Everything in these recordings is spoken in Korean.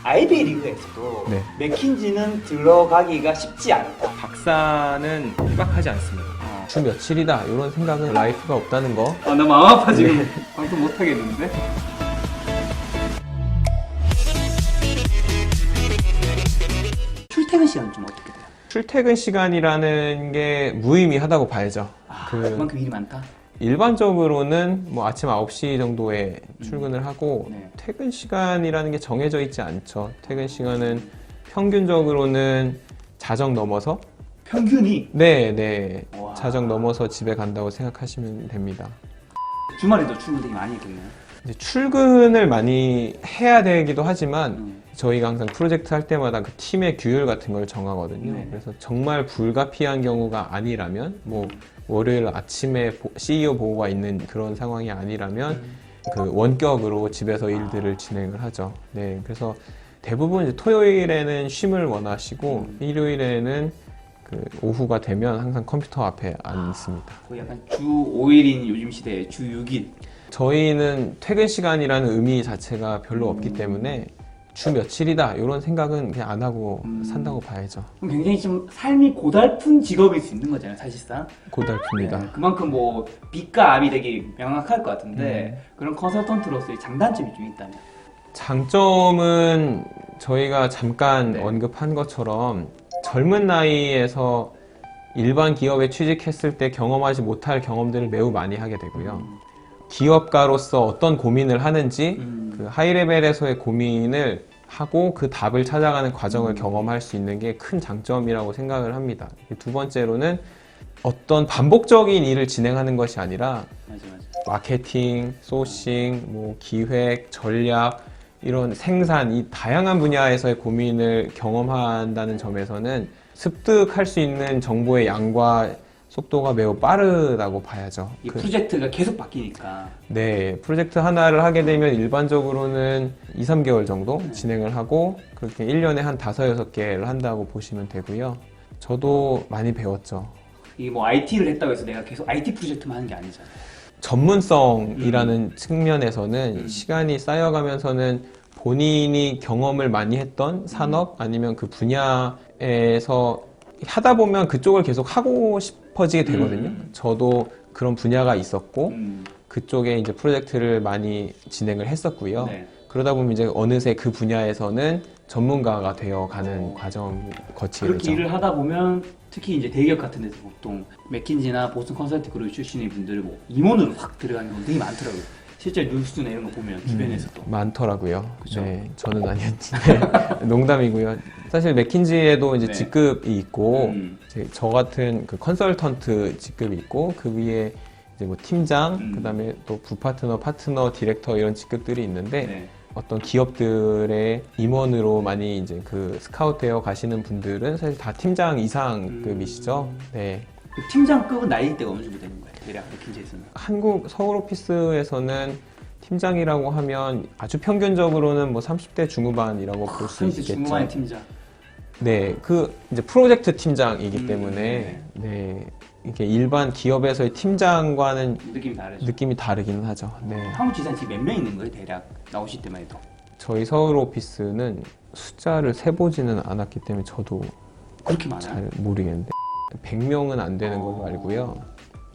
아이비리그에서도 네. 맥킨지는 들어가기가 쉽지 않다. 박사는 희박하지 않습니다. 주 며칠이다 이런 생각은 라이프가 없다는 거. 아, 나 마음 아파 지금. 방송 못 하겠는데. 출퇴근 시간은 좀 어떻게 돼요? 출퇴근 시간이라는 게 무의미하다고 봐야죠. 그만큼 일이 많다. 일반적으로는 뭐 아침 9시 정도에 출근을 하고 네. 퇴근 시간이라는 게 정해져 있지 않죠. 퇴근 시간은 평균적으로는 자정 넘어서 평균이 네. 와. 자정 넘어서 집에 간다고 생각하시면 됩니다. 주말에도 출근 되게 많이 했겠네요. 이제 출근을 많이 해야 되기도 하지만 저희가 항상 프로젝트 할 때마다 그 팀의 규율 같은 걸 정하거든요. 네. 그래서 정말 불가피한 경우가 아니라면 뭐 월요일 아침에 CEO 보고가 있는 그런 상황이 아니라면 그 원격으로 집에서 일들을 진행을 하죠. 네, 그래서 대부분 이제 토요일에는 쉼을 원하시고 일요일에는 그 오후가 되면 항상 컴퓨터 앞에 앉습니다. 거의 약간 주 5일인 요즘 시대에 주 6일. 저희는 퇴근 시간이라는 의미 자체가 별로 없기 때문에 주 며칠이다 이런 생각은 그냥 안 하고 산다고 봐야죠. 그럼 굉장히 좀 삶이 고달픈 직업일 수 있는 거잖아요, 사실상. 고달픕니다. 네, 그만큼 뭐 빛과 압이 되게 명확할 것 같은데 그런 컨설턴트로서의 장단점이 좀 있다면. 장점은 저희가 잠깐 네. 언급한 것처럼 젊은 나이에서 일반 기업에 취직했을 때 경험하지 못할 경험들을 매우 많이 하게 되고요. 기업가로서 어떤 고민을 하는지 그 하이레벨에서의 고민을 하고 그 답을 찾아가는 과정을 경험할 수 있는 게 큰 장점이라고 생각을 합니다. 두 번째로는 어떤 반복적인 일을 진행하는 것이 아니라 맞아. 마케팅, 소싱, 뭐 기획, 전략 이런 생산 이 다양한 분야에서의 고민을 경험한다는 점에서는 습득할 수 있는 정보의 양과 속도가 매우 빠르다고 봐야죠. 이 프로젝트가 계속 바뀌니까. 네, 프로젝트 하나를 하게 되면 일반적으로는 2, 3개월 정도 진행을 하고 그렇게 1년에 한 5, 6개를 한다고 보시면 되고요. 저도 많이 배웠죠. 이게 뭐 IT를 했다고 해서 내가 계속 IT 프로젝트만 하는 게 아니잖아요. 전문성이라는 측면에서는 시간이 쌓여가면서는 본인이 경험을 많이 했던 산업 아니면 그 분야에서 하다 보면 그쪽을 계속 하고 싶어지게 되거든요. 저도 그런 분야가 있었고 그쪽에 이제 프로젝트를 많이 진행을 했었고요. 네. 그러다 보면 이제 어느새 그 분야에서는 전문가가 되어가는 과정 거치게 그렇게 되죠. 일을 하다 보면 특히 이제 대기업 같은 데서 보통 맥킨지나 보스턴 컨설팅 그룹 출신의 분들을 뭐 임원으로 확 들어가는 경우 되게 많더라고요. 실제 뉴스나 이런 거 보면 주변에서도. 많더라고요. 그쵸? 네, 저는 아니었지. 농담이고요. 사실 맥킨지에도 이제 네. 직급이 있고, 음. 저 같은 그 컨설턴트 직급이 있고, 그 위에 이제 뭐 팀장, 그다음에 또 부파트너, 파트너, 디렉터 이런 직급들이 있는데, 네. 어떤 기업들의 임원으로 많이 이제 그 스카우트되어 가시는 분들은 사실 다 팀장 이상급이시죠. 네. 그 팀장급은 나이대가 어느 정도 되는 거예요? 대략 맥킨지에서는. 한국 서울 오피스에서는 팀장이라고 하면 아주 평균적으로는 뭐 30대 중후반이라고 볼 수 있겠죠. 중후반의 팀장. 네, 그 이제 프로젝트 팀장이기 때문에 네, 이게 일반 기업에서의 팀장과는 느낌이 다르죠. 느낌이 다르기는 하죠. 네. 한국 지사는 지금 몇 명 있는 거예요? 대략 나오실 때만 해도. 저희 서울 오피스는 숫자를 세보지는 않았기 때문에 저도 그렇게 많아요? 잘 모르겠는데 100명은 안 되는 걸로 알고요.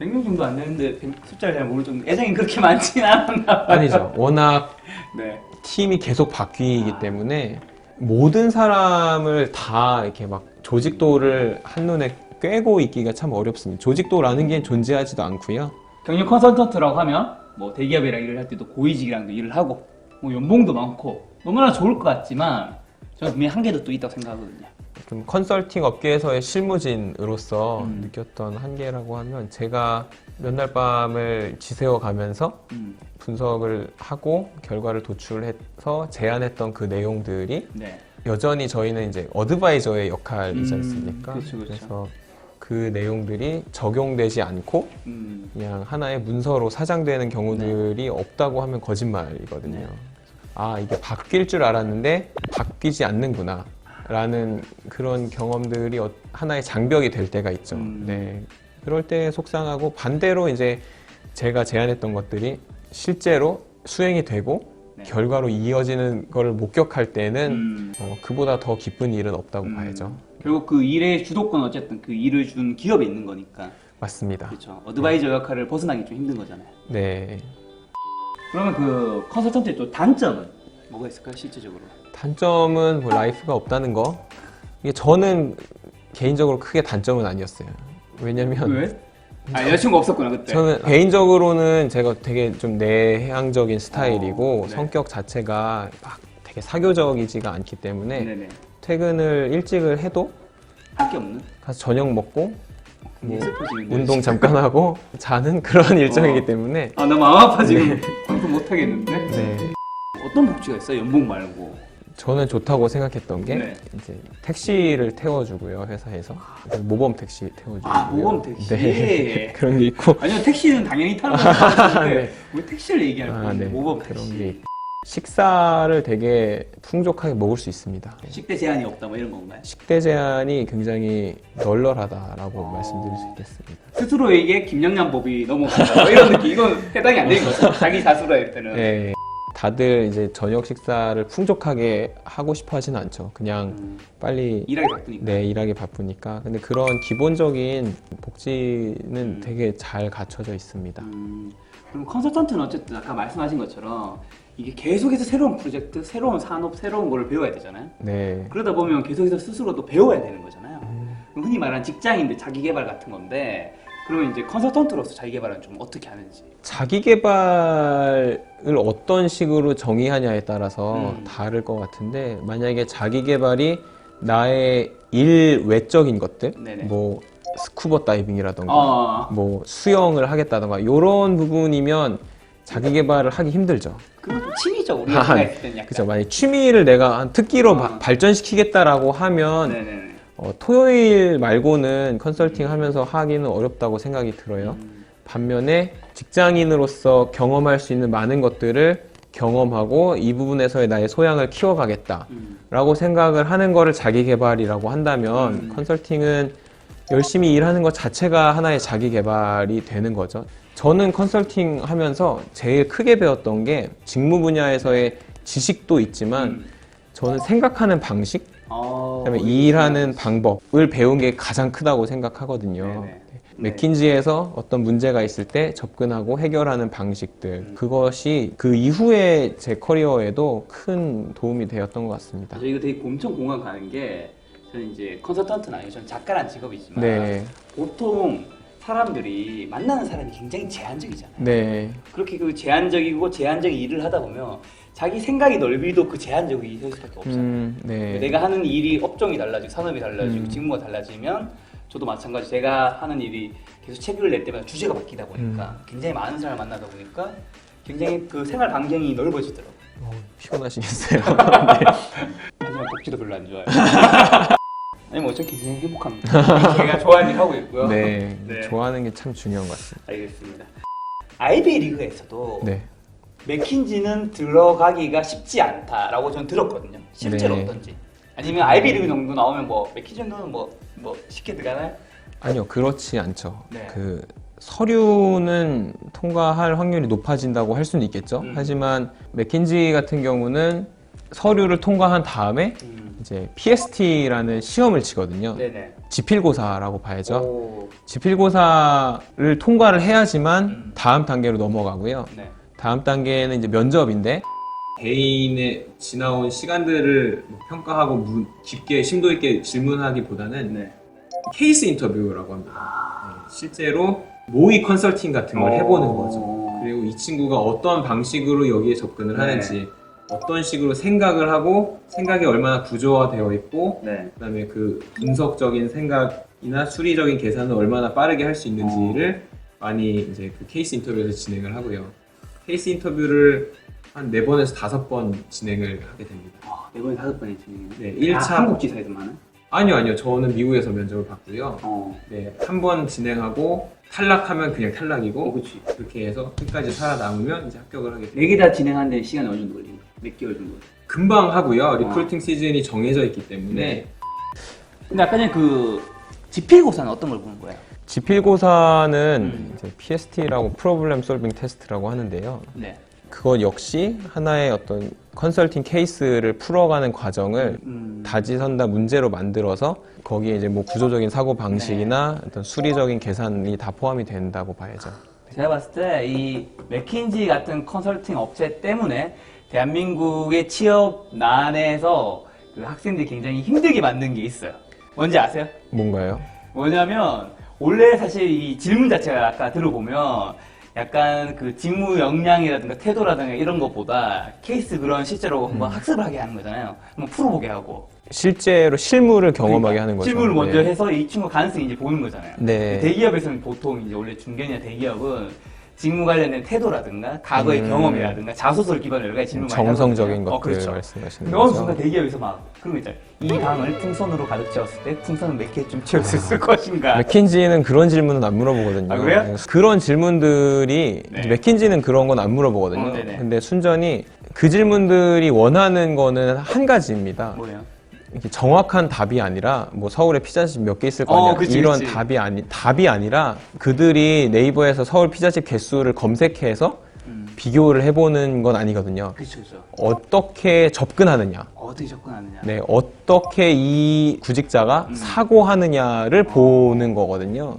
100명 정도 안 되는데 숫자를 잘 모를 정도 애정이 그렇게 많지는 않았나 봐요. 아니죠. 워낙 네. 팀이 계속 바뀌기 때문에 모든 사람을 다 이렇게 막 조직도를 한눈에 꿰고 있기가 참 어렵습니다. 조직도라는 게 존재하지도 않고요. 경력 컨설턴트라고 하면 뭐 대기업이랑 일을 할 때도 고위직이랑도 일을 하고 뭐 연봉도 많고 너무나 좋을 것 같지만 저는 분명히 한계도 또 있다고 생각하거든요. 좀 컨설팅 업계에서의 실무진으로서 느꼈던 한계라고 하면 제가 몇 날 밤을 지새워 가면서 분석을 하고 결과를 도출해서 제안했던 그 내용들이 네. 여전히 저희는 이제 어드바이저의 역할이지 않습니까? 그렇죠. 그래서 그 내용들이 적용되지 않고 그냥 하나의 문서로 사장되는 경우들이 없다고 하면 거짓말이거든요. 네. 아, 이게 바뀔 줄 알았는데 바뀌지 않는구나 라는 그런 경험들이 하나의 장벽이 될 때가 있죠. 네. 그럴 때 속상하고 반대로 이제 제가 제안했던 것들이 실제로 수행이 되고 네. 결과로 이어지는 걸 목격할 때는 그보다 더 기쁜 일은 없다고 봐야죠. 결국 그 일의 주도권 어쨌든 그 일을 준 기업에 있는 거니까. 맞습니다. 그렇죠. 어드바이저 역할을 벗어나기 좀 힘든 거잖아요. 네. 그러면 그 컨설턴트의 또 단점은 뭐가 있을까요, 실제적으로? 단점은 뭐 라이프가 없다는 거. 이게 저는 개인적으로 크게 단점은 아니었어요. 왜냐면 왜? 여자친구 없었구나 그때. 저는 개인적으로는 제가 되게 좀 내향적인 스타일이고 네. 성격 자체가 막 되게 사교적이지가 않기 때문에 네네. 퇴근을 일찍을 해도 할 게 없는? 가서 저녁 먹고 뭐 슬퍼지는데. 운동 잠깐 하고 자는 그런 일정이기 때문에 아, 나 마음 아파 지금. 방송 못 하겠는데. 네. 어떤 복지가 있어요? 연봉 말고. 저는 좋다고 생각했던 게 네. 이제 택시를 태워주고요 회사에서 모범 택시 태워주고요. 아, 모범 택시. 네. 그런 게 있고 아니요, 택시는 당연히 타는 건데 네. 왜 택시를 얘기할 건데 네. 모범 그런 택시. 게 있고. 식사를 되게 풍족하게 먹을 수 있습니다. 식대 제한이 없다 뭐 이런 건가요? 식대 제한이 굉장히 널널하다라고 말씀드릴 수 있겠습니다. 스스로에게 김영란법이 넘어간다 뭐 이런 느낌. 이건 해당이 안 되는 거죠. 자기 자수로 할 때는. 네. 다들 이제 저녁 식사를 풍족하게 하고 싶어 하진 않죠. 그냥 빨리 일하기 바쁘니까. 네, 일하기 바쁘니까. 근데 그런 기본적인 복지는 되게 잘 갖춰져 있습니다. 그럼 컨설턴트는 어쨌든 아까 말씀하신 것처럼 이게 계속해서 새로운 프로젝트, 새로운 산업, 새로운 거를 배워야 되잖아요. 네. 그러다 보면 계속해서 스스로도 배워야 되는 거잖아요. 그럼 흔히 말하는 직장인들 자기 개발 같은 건데 그러면 이제 컨설턴트로서 자기 개발은 좀 어떻게 하는지. 자기 개발을 어떤 식으로 정의하냐에 따라서 다를 것 같은데 만약에 자기 개발이 나의 일 외적인 것들, 네네. 뭐 스쿠버 다이빙이라던가 뭐 수영을 하겠다던가 이런 부분이면 자기 개발을 하기 힘들죠. 그건 좀 취미죠. 우리가 생각했을 때는 약간. 그죠. 만약 취미를 내가 한 특기로 아. 발전시키겠다라고 하면 네네네. 토요일 말고는 컨설팅 하면서 하기는 어렵다고 생각이 들어요. 반면에 직장인으로서 경험할 수 있는 많은 것들을 경험하고 이 부분에서의 나의 소양을 키워가겠다라고 생각을 하는 거를 자기 개발이라고 한다면 컨설팅은 열심히 일하는 것 자체가 하나의 자기 개발이 되는 거죠. 저는 컨설팅 하면서 제일 크게 배웠던 게 직무 분야에서의 지식도 있지만 저는 생각하는 방식, 그다음에 일하는 방법을 배운 게 가장 크다고 생각하거든요. 네네. 맥킨지에서 어떤 문제가 있을 때 접근하고 해결하는 방식들, 그것이 그 이후에 제 커리어에도 큰 도움이 되었던 것 같습니다. 저 이거 되게 엄청 공감 가는 게 저는 이제 컨설턴트는 아니고 저는 작가라는 직업이지만 네. 보통 사람들이 만나는 사람이 굉장히 제한적이잖아요. 네. 그렇게 그 제한적인 일을 하다 보면 자기 생각이 넓이도 그 제한적이 될 수밖에 없어요. 네. 내가 하는 일이 업종이 달라지고 산업이 달라지고 직무가 달라지면 저도 마찬가지 제가 하는 일이 계속 책을 낼 때마다 주제가 바뀌다 보니까 굉장히 많은 사람을 만나다 보니까 굉장히 그 생활 반경이 넓어지더라고요. 피곤하시겠어요. 하지만 복지도 별로 안 좋아요. 아니 뭐 저 굉장히 행복합니다. 제가 좋아하는 일 하고 있고요. 네. 네. 좋아하는 게 참 중요한 것 같습니다. 알겠습니다. 아이비 리그에서도 네. 맥킨지는 들어가기가 쉽지 않다라고 저는 들었거든요. 실제로 네. 어떤지. 아니면 아이비 리그 정도 나오면 뭐 맥킨지 정도는 뭐 쉽게 들어가나요? 아니요, 그렇지 않죠. 네. 그 서류는 통과할 확률이 높아진다고 할 수는 있겠죠. 하지만 맥킨지 같은 경우는 서류를 통과한 다음에 이제 PST라는 시험을 치거든요. 네네. 지필고사라고 봐야죠. 오. 지필고사를 통과를 해야지만 다음 단계로 넘어가고요. 네. 다음 단계는 이제 면접인데 개인의 지나온 시간들을 평가하고 깊게 심도 있게 질문하기보다는 네. 케이스 인터뷰라고 합니다. 네, 실제로 모의 컨설팅 같은 걸 해보는 거죠. 그리고 이 친구가 어떤 방식으로 여기에 접근을 네. 하는지, 어떤 식으로 생각을 하고 생각이 얼마나 구조화되어 있고, 네. 그다음에 그 분석적인 생각이나 수리적인 계산을 얼마나 빠르게 할 수 있는지를 많이 이제 그 케이스 인터뷰에서 진행을 하고요. 케이스 인터뷰를 한 4번에서 5번 진행을 하게 됩니다. 4번에 5번에 진행해요? 네, 1차 한국 지사에서만은? 아니요. 저는 미국에서 면접을 봤고요. 네, 한 번 진행하고 탈락하면 그냥 탈락이고, 그렇지. 그렇게 해서 끝까지 살아남으면 이제 합격을 하게 됩니다. 4개 다 진행하는데 시간이 어느 정도 걸리나요? 몇 개월 정도? 금방 하고요. 리크루팅 시즌이 정해져 있기 때문에. 네. 근데 아까 전에 그 지필고사는 어떤 걸 보는 거예요? 지필고사는 이제 PST라고 프로블렘 솔빙 테스트라고 하는데요. 네. 그것 역시 하나의 어떤 컨설팅 케이스를 풀어가는 과정을 다지선다 문제로 만들어서 거기에 이제 뭐 구조적인 사고 방식이나 어떤 수리적인 계산이 다 포함이 된다고 봐야죠. 제가 봤을 때 이 맥킨지 같은 컨설팅 업체 때문에 대한민국의 취업난에서 그 학생들이 굉장히 힘들게 만든 게 있어요. 뭔지 아세요? 뭔가요? 뭐냐면 원래 사실 이 질문 자체가 아까 들어보면 약간 그 직무 역량이라든가 태도라든가 이런 것보다 케이스 그런 실제로 한번 학습을 하게 하는 거잖아요. 한번 풀어보게 하고. 실제로 실무를 경험하게 그러니까 하는 거죠. 실무를 먼저 네. 해서 이 친구 가능성이 이제 보는 거잖아요. 네. 대기업에서는 보통 이제 원래 중견이나 대기업은 직무 관련된 태도라든가 과거의 경험이라든가 자소서를 기반으로 여러 가지 질문 많이 정성적인 하거든요. 것들 그렇죠. 말씀하시는 근데 어느 거죠. 순간 대기업에서 막 그런 거 있잖아요. 이 방을 풍선으로 가득 채웠을 때 풍선은 몇 개쯤 채웠을 것인가. 맥킨지는 그런 질문은 안 물어보거든요. 아, 그래요? 그런 질문들이 네. 이제 맥킨지는 그런 건 안 물어보거든요. 네네. 근데 순전히 그 질문들이 원하는 거는 한 가지입니다. 뭐예요? 이렇게 정확한 답이 아니라 뭐 서울에 피자집 몇 개 있을 거냐 그치, 이런 그치. 답이 아니라 그들이 네이버에서 서울 피자집 개수를 검색해서 비교를 해보는 건 아니거든요. 그렇죠, 그렇죠. 어떻게 접근하느냐, 어떻게 접근하느냐. 네, 어떻게 이 구직자가 사고하느냐를 보는 거거든요.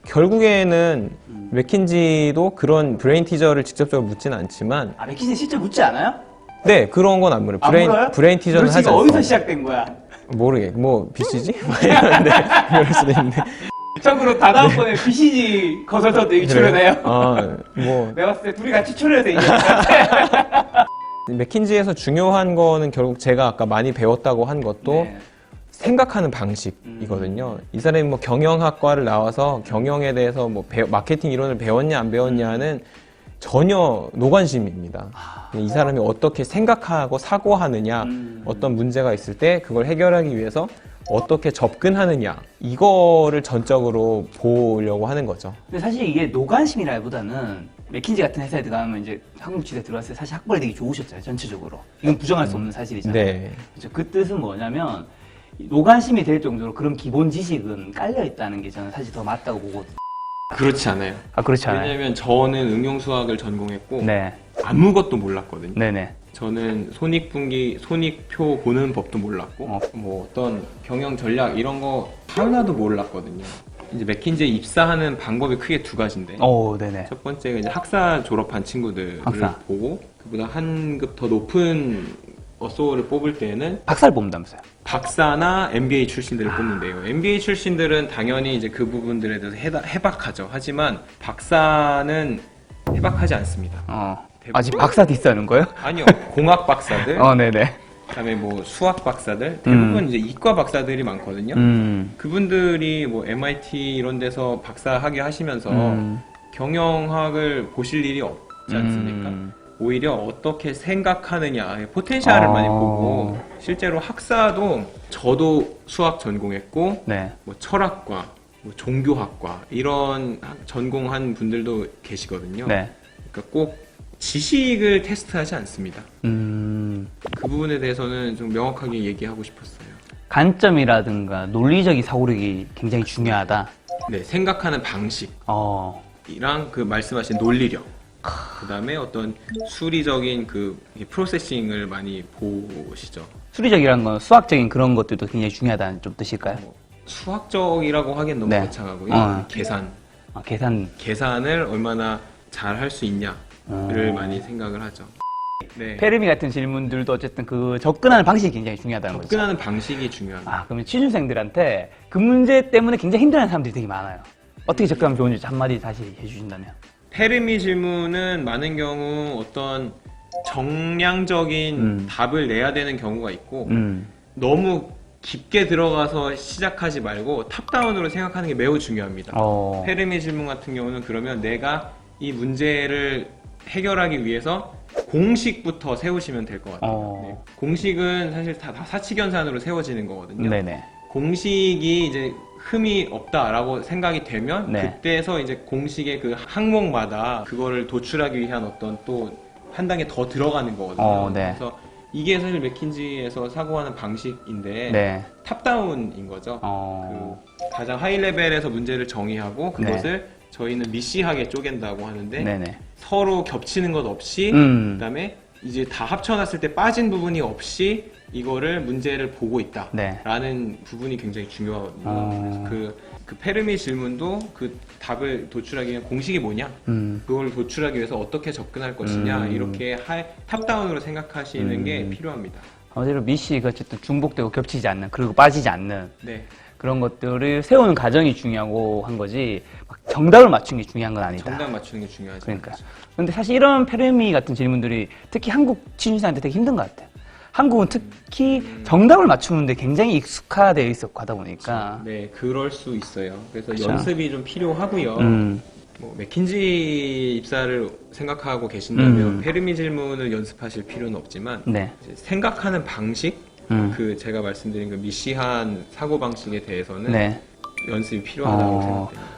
결국에는 맥킨지도 그런 브레인 티저를 직접적으로 묻지는 않지만, 아, 맥킨지 실제 묻지 않아요? 네, 그런 건 안 물어요. 안 물어요? 브레인 티저는 그럼 하지 지금 않습니다. 어디서 시작된 거야? 모르게, 뭐 BCG? 이런데 그럴 수도 있는데. 참고로 다다음번에 BCG 컨설턴트 여기 출연해요. 뭐 내가 봤을 때 둘이 같이 출연해야 돼, 이게. 맥킨지에서 중요한 거는 결국 제가 아까 많이 배웠다고 한 것도 네. 생각하는 방식이거든요. 이 사람이 뭐 경영학과를 나와서 경영에 대해서 뭐 마케팅 이론을 배웠냐 안 배웠냐는 전혀 노관심입니다. 이 사람이 어떻게 생각하고 사고하느냐, 어떤 문제가 있을 때 그걸 해결하기 위해서 어떻게 접근하느냐, 이거를 전적으로 보려고 하는 거죠. 근데 사실 이게 노관심이라기보다는 맥킨지 같은 회사에 들어가면 이제 한국 지대 들어왔을 때 사실 학벌이 되게 좋으셨잖아요, 전체적으로. 이건 부정할 수 없는 사실이잖아요. 네. 그렇죠. 그 뜻은 뭐냐면 노관심이 될 정도로 그런 기본 지식은 깔려 있다는 게 저는 사실 더 맞다고 보거든요. 그렇지 않아요. 아, 그렇지 왜냐면 저는 응용수학을 전공했고 네. 아무것도 몰랐거든요. 네네. 저는 손익표 보는 법도 몰랐고 뭐 어떤 경영 전략 이런 거 하나도 몰랐거든요. 이제 맥킨지에 입사하는 방법이 크게 두 가지인데 네네. 첫 번째가 이제 학사 졸업한 친구들을 학사. 보고 그보다 한 급 더 높은 어소를 뽑을 때는 박사를 뽑는다면서요? 박사나 MBA 출신들을 뽑는데요. MBA 출신들은 당연히 이제 그 부분들에 대해서 해박하죠. 하지만 박사는 해박하지 않습니다. 아직 박사 디스하는 거예요? 아니요. 공학 박사들, 네네. 그다음에 뭐 수학 박사들, 대부분 이제 이과 박사들이 많거든요. 그분들이 뭐 MIT 이런 데서 박사학위 하시면서 경영학을 보실 일이 없지 않습니까? 오히려 어떻게 생각하느냐, 포텐셜을 많이 보고 실제로 학사도 저도 수학 전공했고 네. 뭐 철학과, 뭐 종교학과 이런 전공한 분들도 계시거든요. 네. 그러니까 꼭 지식을 테스트하지 않습니다. 그 부분에 대해서는 좀 명확하게 얘기하고 싶었어요. 관점이라든가 논리적인 사고력이 굉장히 중요하다. 네, 생각하는 방식이랑 그 말씀하신 논리력, 그 다음에 어떤 수리적인 그 프로세싱을 많이 보시죠. 수리적이라는 건 수학적인 그런 것들도 굉장히 중요하다는 좀 뜻일까요? 수학적이라고 하기엔 너무 네. 거창하고요. 계산. 계산. 계산을 얼마나 잘 할 수 있냐를 많이 생각을 하죠. 네. 페르미 같은 질문들도 어쨌든 그 접근하는 방식이 굉장히 중요하다는 거죠. 접근하는 방식이 중요합니다. 그러면 취준생들한테 그 문제 때문에 굉장히 힘들어하는 사람들이 되게 많아요. 어떻게 접근하면 좋은지 한마디 다시 해주신다면. 페르미 질문은 많은 경우 어떤 정량적인 답을 내야 되는 경우가 있고 너무 깊게 들어가서 시작하지 말고 탑다운으로 생각하는 게 매우 중요합니다. 페르미 질문 같은 경우는 그러면 내가 이 문제를 해결하기 위해서 공식부터 세우시면 될 것 같아요. 네. 공식은 사실 다 사칙연산으로 세워지는 거거든요. 네네. 공식이 이제 흠이 없다라고 생각이 되면 네. 그때서 이제 공식의 그 항목마다 그거를 도출하기 위한 어떤 또 한 단계 더 들어가는 거거든요. 네. 그래서 이게 사실 맥킨지에서 사고하는 방식인데 네. 탑다운인 거죠. 그 가장 하이 레벨에서 문제를 정의하고 그것을 저희는 미시하게 쪼갠다고 하는데 네네. 서로 겹치는 것 없이 그다음에 이제 다 합쳐놨을 때 빠진 부분이 없이 이거를 문제를 보고 있다라는 네. 부분이 굉장히 중요하거든요. 그래서 그 페르미 질문도 그 답을 도출하기 위한 공식이 뭐냐, 그걸 도출하기 위해서 어떻게 접근할 것이냐, 이렇게 탑다운으로 생각하시는 게 필요합니다. 아무래도 미시가 어쨌든 중복되고 겹치지 않는, 그리고 빠지지 않는 네. 그런 것들을 세우는 과정이 중요하고 한 거지 막 정답을 맞추는 게 중요한 건 아니다. 정답 맞추는 게 중요하죠. 그러니까. 근데 사실 이런 페르미 같은 질문들이 특히 한국 취준생한테 되게 힘든 것 같아요. 한국은 특히 정답을 맞추는데 굉장히 익숙화되어 있었고 하다 보니까. 네, 그럴 수 있어요. 그래서 그쵸. 연습이 좀 필요하고요. 뭐 맥킨지 입사를 생각하고 계신다면 페르미 질문을 연습하실 필요는 없지만 네. 이제 생각하는 방식, 그 제가 말씀드린 그 미시한 사고 방식에 대해서는 네. 연습이 필요하다고 생각됩니다.